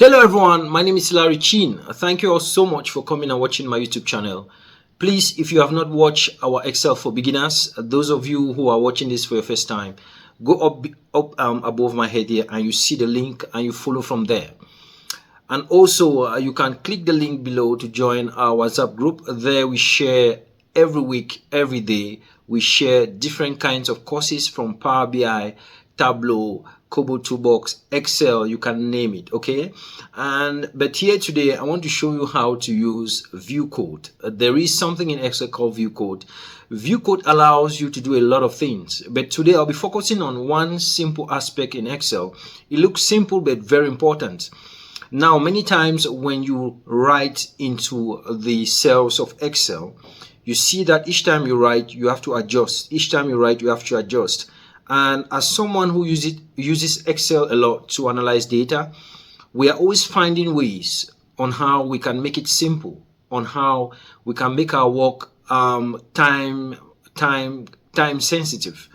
Hello everyone, my name is Larry Chin. Thank you all so much for coming and watching my YouTube channel. Please, if you have not watched our Excel for beginners, those of you who are watching this for your first time, go up above my head here and you see the link and you follow from there. And also you can click the link below to join our WhatsApp group. There we share every week, every day. We share different kinds of courses from Power BI, Tableau, Kobo Toolbox, Excel, you can name it, okay? But here today, I want to show you how to use ViewCode. There is something in Excel called ViewCode. ViewCode allows you to do a lot of things, but today I'll be focusing on one simple aspect in Excel. It looks simple, but very important. Now, many times when you write into the cells of Excel, you see that each time you write, you have to adjust. Each time you write, you have to adjust. And as someone who uses Excel a lot to analyze data, we are always finding ways on how we can make it simple, on how we can make our work time sensitive.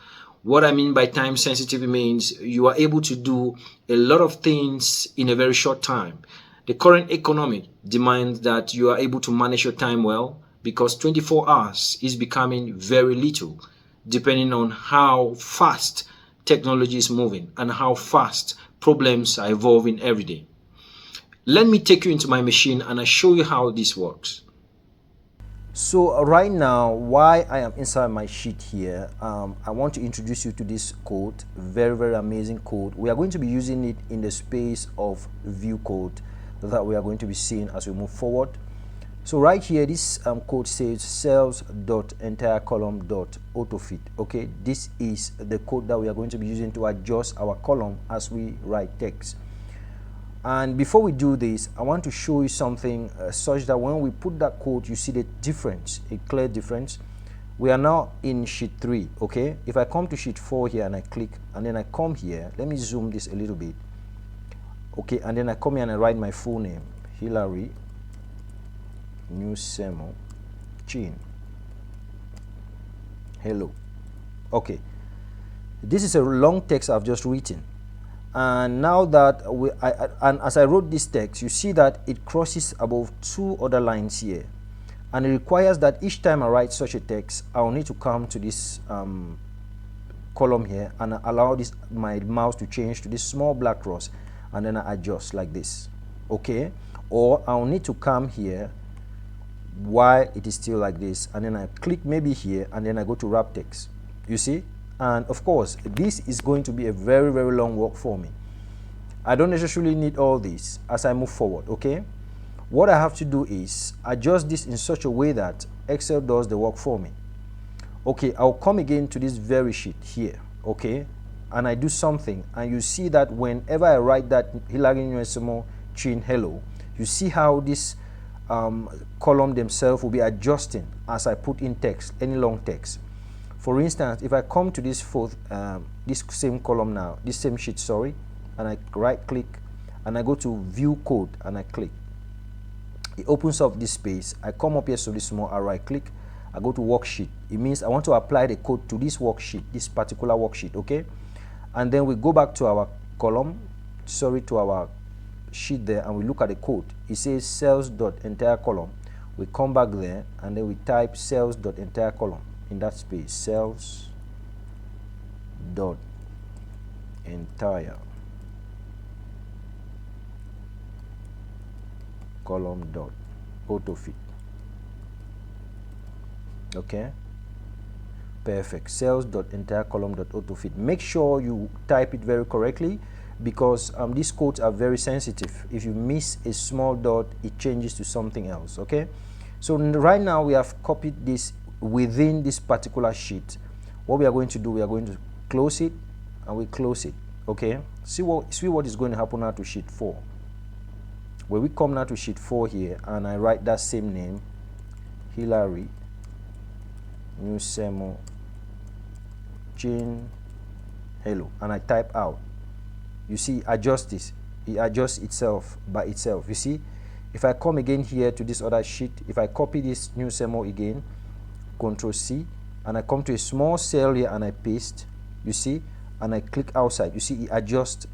What I mean by time sensitive means you are able to do a lot of things in a very short time. The current economy demands that you are able to manage your time well, because 24 hours is becoming very little, depending on how fast technology is moving and how fast problems are evolving every day. Let me take you into my machine and I show you how this works. So right now, while I am inside my sheet here, I want to introduce you to this code, very amazing code. We are going to be using it in the space of ViewCode that we are going to be seeing as we move forward. So right here, this code says cells.entirecolumn.autofit. Okay, this is the code that we are going to be using to adjust our column as we write text. And before we do this, I want to show you something such that when we put that code, you see the difference, a clear difference. We are now in sheet 3. Okay, if I come to sheet 4 here and I click and then I come here, let me zoom this a little bit. Okay, and then I come here and I write my full name, Hilary Newsemo Chin. Hello. Okay, this is a long text I've just written, and now that and as I wrote this text, you see that it crosses above 2 other lines here, and it requires that each time I write such a text, I'll need to come to this column here and allow my mouse to change to this small black cross, and then I adjust like this. Okay, or I'll need to come here while it is still like this, and then I click maybe here and then I go to wrap text, you see. And of course this is going to be a very long work for me. I don't necessarily need all this as I move forward. Okay, what I have to do is adjust this in such a way that Excel does the work for me. Okay, I'll come again to this very sheet here, okay, and I do something, and you see that whenever I write that Hilary Newsemo Chin hello, you see how this column themselves will be adjusting as I put in text, any long text. For instance, if I come to this this same column now, this same sheet, sorry, and I right click and I go to view code and I click, it opens up this space. I come up here to this small arrow, I click, I go to worksheet. It means I want to apply the code to this worksheet, this particular worksheet. Okay, and then we go back to our column, sorry, to our sheet there, and we look at the code. It says cells.entirecolumn. We come back there and then we type cells.entirecolumn in that space, cells.entirecolumn.autofit. Okay, perfect. Cells.entirecolumn.autofit. Make sure you type it very correctly, because these codes are very sensitive. If you miss a small dot, it changes to something else. Okay, so right now we have copied this within this particular sheet. What we are going to do, we are going to close it and we close it. Okay, see what is going to happen now to sheet 4. When we come now to sheet 4 here and I write that same name, Hilary Newsemo Chin hello, and I type out, you see, adjust this, it adjusts itself by itself. You see, if I come again here to this other sheet, if I copy this Newsemo again, Control C, and I come to a small cell here and I paste, you see, and I click outside, you see it adjusts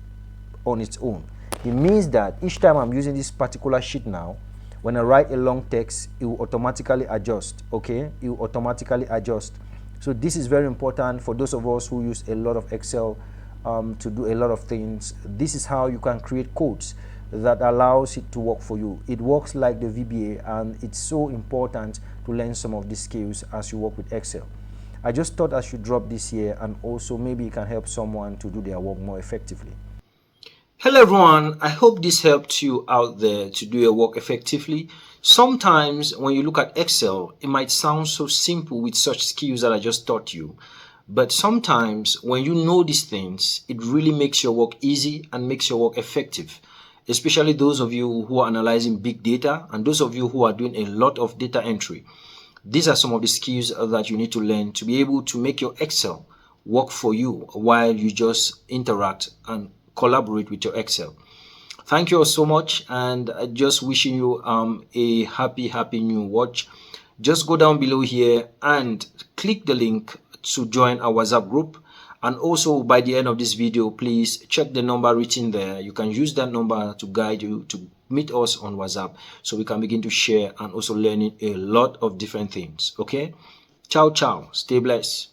on its own. It means that each time I'm using this particular sheet now, when I write a long text, it will automatically adjust. Okay, it will automatically adjust. So this is very important for those of us who use a lot of Excel to do a lot of things. This is how you can create codes that allows it to work for you. It works like the VBA, and it's so important to learn some of these skills as you work with Excel. I just thought I should drop this here, and also maybe it can help someone to do their work more effectively. Hello everyone, I hope this helped you out there to do your work effectively. Sometimes when you look at Excel, it might sound so simple with such skills that I just taught you. But sometimes when you know these things, it really makes your work easy and makes your work effective. Especially those of you who are analyzing big data and those of you who are doing a lot of data entry. These are some of the skills that you need to learn to be able to make your Excel work for you while you just interact and collaborate with your Excel. Thank you all so much, and just wishing you a happy new watch. Just go down below here and click the link to join our WhatsApp group. And also by the end of this video, please check the number written there. You can use that number to guide you to meet us on WhatsApp so we can begin to share and also learning a lot of different things. Okay, ciao, stay blessed.